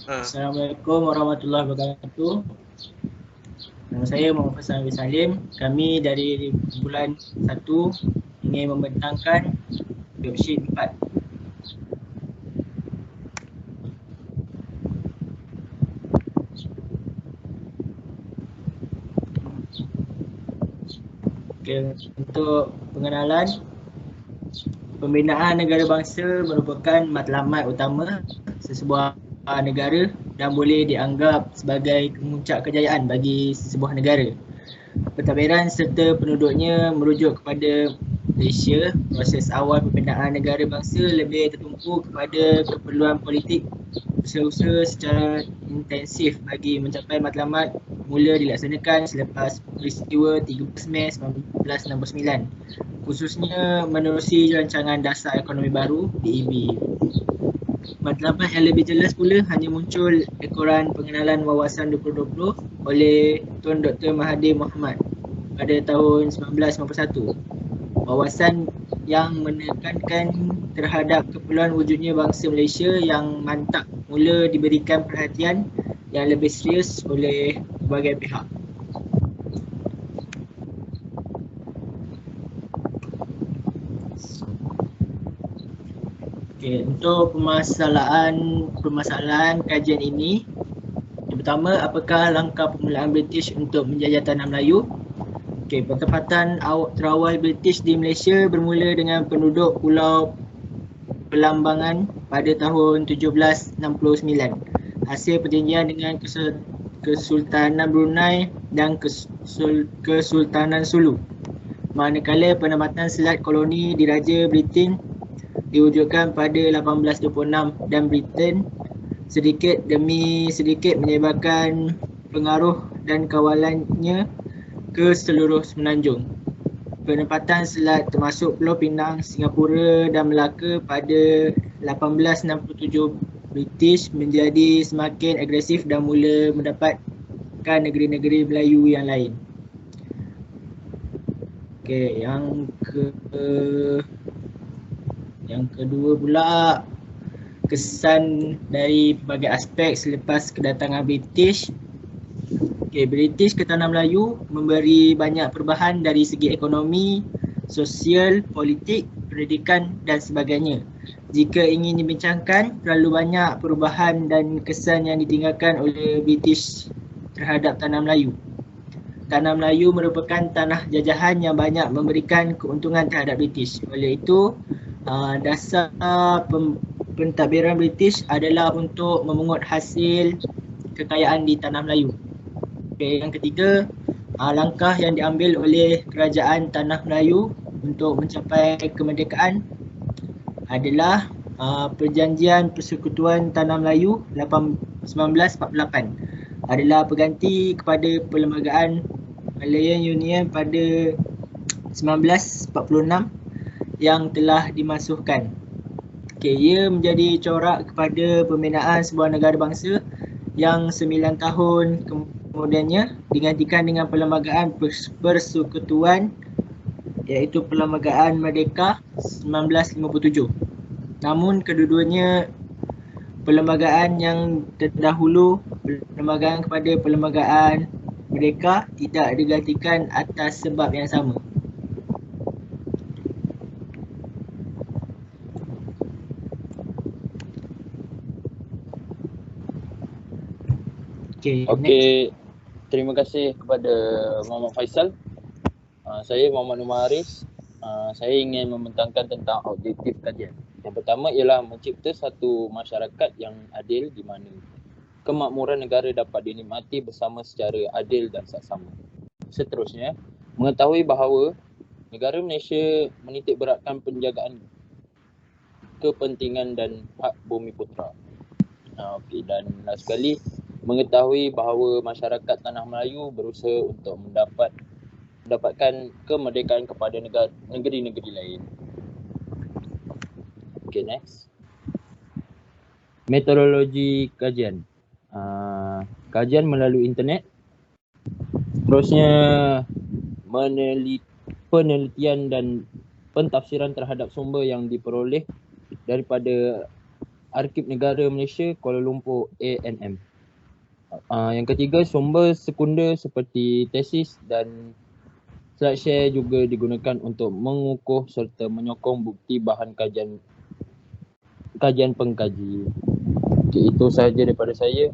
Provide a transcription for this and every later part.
Assalamualaikum warahmatullahi wabarakatuh. Nama saya Muhammad Faisal bin Salim. Kami dari bulan 1 ingin membentangkan worksheet 4. Okay, untuk pengenalan, pembinaan negara bangsa merupakan matlamat utama sesebuah negara dan boleh dianggap sebagai kemuncak kejayaan bagi sesebuah negara. Pentadbiran serta penduduknya merujuk kepada Malaysia. Proses awal pembinaan negara bangsa lebih tertumpu kepada keperluan politik usaha-usaha secara intensif bagi mencapai matlamat mula dilaksanakan selepas peristiwa 13 Mei 1969, khususnya menerusi rancangan dasar ekonomi baru DEB. Matlamat yang lebih jelas pula hanya muncul ekoran pengenalan wawasan 2020 oleh Tun Dr. Mahathir Mohamad pada tahun 1991. Wawasan yang menekankan terhadap keperluan wujudnya bangsa Malaysia yang mantap mula diberikan perhatian yang lebih serius oleh berbagai pihak. Okay, untuk permasalahan kajian ini, yang pertama, apakah langkah permulaan British untuk menjajah tanah Melayu? Okay, penempatan terawal British di Malaysia bermula dengan penduduk Pulau Belambangan pada tahun 1769. Hasil perjanjian dengan Kesultanan Brunei dan Kesultanan Sulu. Manakala penempatan selat koloni diraja Britain diwujudkan pada 1826 dan Britain sedikit demi sedikit menyebarkan pengaruh dan kawalannya ke seluruh semenanjung. Penempatan selat termasuk Pulau Pinang, Singapura dan Melaka pada 1867, British menjadi semakin agresif dan mula mendapatkan negeri-negeri Melayu yang lain. Okey, yang kedua pula, kesan dari berbagai aspek selepas kedatangan British. Okay, British ke Tanah Melayu memberi banyak perubahan dari segi ekonomi, sosial, politik, pendidikan dan sebagainya. Jika ingin dibincangkan, terlalu banyak perubahan dan kesan yang ditinggalkan oleh British terhadap Tanah Melayu. Tanah Melayu merupakan tanah jajahan yang banyak memberikan keuntungan terhadap British. Oleh itu, dasar pentadbiran British adalah untuk memungut hasil kekayaan di Tanah Melayu. Okay, yang ketiga, langkah yang diambil oleh Kerajaan Tanah Melayu untuk mencapai kemerdekaan adalah Perjanjian Persekutuan Tanah Melayu 1948 adalah pengganti kepada Perlembagaan Malayan Union pada 1946 yang telah dimasuhkan. Okay, ia menjadi corak kepada pembinaan sebuah negara bangsa yang 9 tahun kemudiannya digantikan dengan Perlembagaan Persekutuan iaitu Perlembagaan Merdeka 1957. Namun kedua-duanya perlembagaan yang terdahulu, perlembagaan kepada Perlembagaan Merdeka, tidak digantikan atas sebab yang sama. Okey, terima kasih kepada Muhammad Faisal. Saya Muhammad Nur Haris. Saya ingin membentangkan tentang objektif kajian. Yang pertama ialah mencipta satu masyarakat yang adil di mana kemakmuran negara dapat dinikmati bersama secara adil dan saksama. Seterusnya, mengetahui bahawa negara Malaysia menitik beratkan penjagaan kepentingan dan hak bumi putera. Okey, dan last sekali, mengetahui bahawa masyarakat Tanah Melayu berusaha untuk mendapatkan kemerdekaan kepada negeri-negeri lain. Okay, next. Metodologi kajian. Kajian melalui internet. Terusnya penelitian dan pentafsiran terhadap sumber yang diperoleh daripada Arsip Negara Malaysia Kuala Lumpur ANM. Yang ketiga, sumber sekunder seperti tesis dan slide share juga digunakan untuk mengukuh serta menyokong bukti bahan kajian pengkaji. Okay, itu sahaja daripada saya.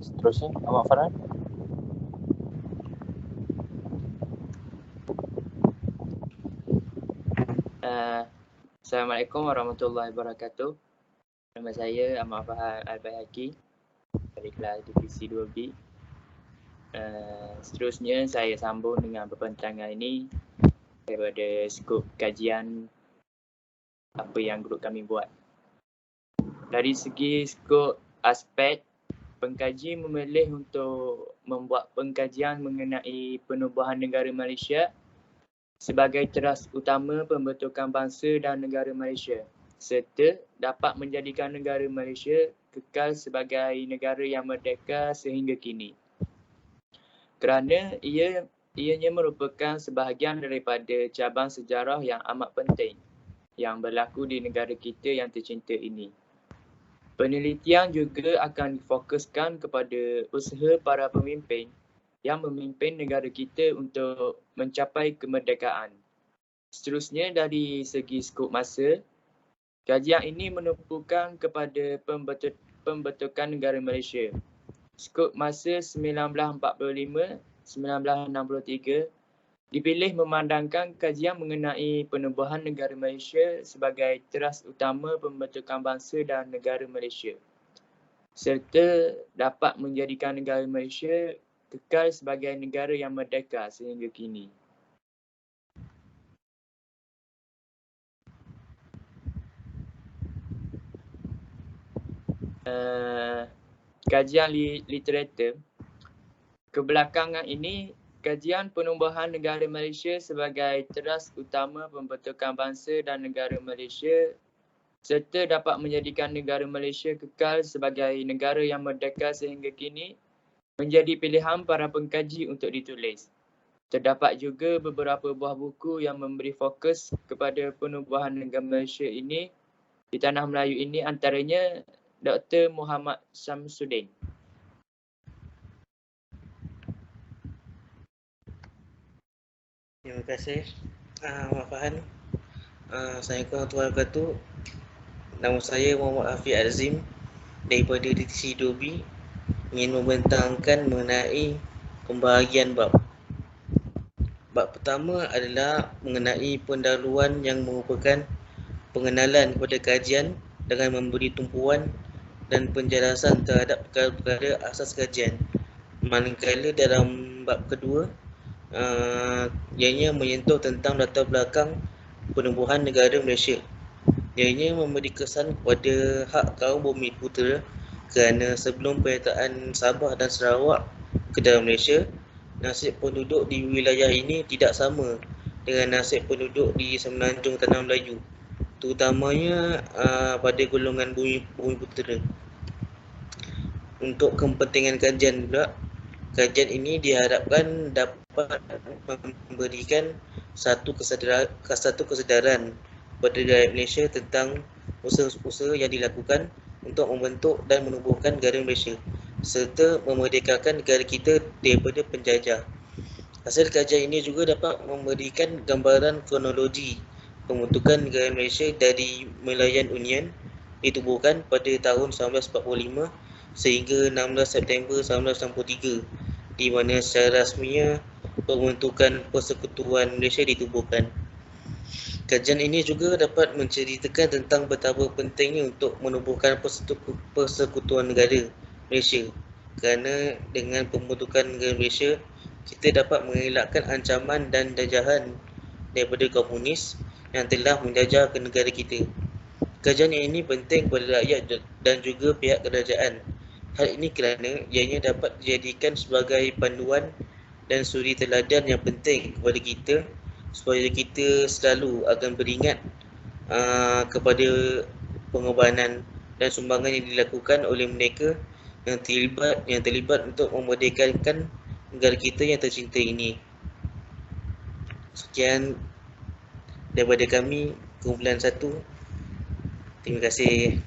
Seterusnya, Ahmad Farhan. Assalamualaikum warahmatullahi wabarakatuh. Nama saya Ahmad Farhan Al-Bayhaqi dari kelas divisi 2B. Seterusnya saya sambung dengan pembentangan ini daripada skop kajian apa yang grup kami buat. Dari segi skop aspek, pengkaji memilih untuk membuat pengkajian mengenai penubuhan negara Malaysia sebagai teras utama pembentukan bangsa dan negara Malaysia, serta dapat menjadikan negara Malaysia kekal sebagai negara yang merdeka sehingga kini. Kerana ianya merupakan sebahagian daripada cabang sejarah yang amat penting yang berlaku di negara kita yang tercinta ini. Penelitian juga akan difokuskan kepada usaha para pemimpin yang memimpin negara kita untuk mencapai kemerdekaan. Seterusnya, dari segi skop masa, kajian ini menumpukan kepada pembentukan negara Malaysia. Skop masa 1945-1963 dipilih memandangkan kajian mengenai penubuhan negara Malaysia sebagai teras utama pembentukan bangsa dan negara Malaysia, serta dapat menjadikan negara Malaysia kekal sebagai negara yang merdeka sehingga kini. Kajian literatur. Kebelakangan ini, kajian penubuhan negara Malaysia sebagai teras utama pembentukan bangsa dan negara Malaysia serta dapat menjadikan negara Malaysia kekal sebagai negara yang merdeka sehingga kini menjadi pilihan para pengkaji untuk ditulis. Terdapat juga beberapa buah buku yang memberi fokus kepada penubuhan negara Malaysia ini di tanah Melayu ini, antaranya Dr. Muhammad Samsudin. Terima kasih Ahmad Farhan. Assalamualaikum warahmatullahi wabarakatuh. Nama saya Muhammad Hafiz Azim daripada divisi 2B, ingin membentangkan mengenai pembahagian bab. Bab pertama adalah mengenai pendahuluan yang merupakan pengenalan kepada kajian dengan memberi tumpuan dan penjelasan terhadap perkara-perkara asas kajian. Manakala dalam bab kedua, ianya menyentuh tentang latar belakang penubuhan negara Malaysia. Ianya memberi kesan kepada hak kaum bumi putera kerana sebelum penyertaan Sabah dan Sarawak ke dalam Malaysia, nasib penduduk di wilayah ini tidak sama dengan nasib penduduk di semenanjung Tanah Melayu, terutamanya pada golongan bumi putera. Untuk kepentingan kajian pula, kajian ini diharapkan dapat memberikan satu kesedaran kepada rakyat Malaysia tentang usaha-usaha yang dilakukan untuk membentuk dan menubuhkan negara Malaysia serta memerdekakan negara kita daripada penjajah. Hasil kajian ini juga dapat memberikan gambaran kronologi pembentukan negara Malaysia dari Malayan Union ditubuhkan pada tahun 1945 sehingga 16 September 1963, di mana secara rasminya pembentukan Persekutuan Malaysia ditubuhkan. Kajian ini juga dapat menceritakan tentang betapa pentingnya untuk menubuhkan Persekutuan Negara Malaysia, kerana dengan pembentukan negara Malaysia, kita dapat mengelakkan ancaman dan jajahan daripada komunis yang telah menjajah ke negara kita. Kajian ini penting kepada rakyat dan juga pihak kerajaan. Hal ini kerana ianya dapat dijadikan sebagai panduan dan suri teladan yang penting kepada kita supaya kita selalu akan beringat kepada pengorbanan dan sumbangan yang dilakukan oleh mereka yang terlibat untuk memerdekakan negara kita yang tercinta ini. Sekian daripada kami, kumpulan 1. Terima kasih.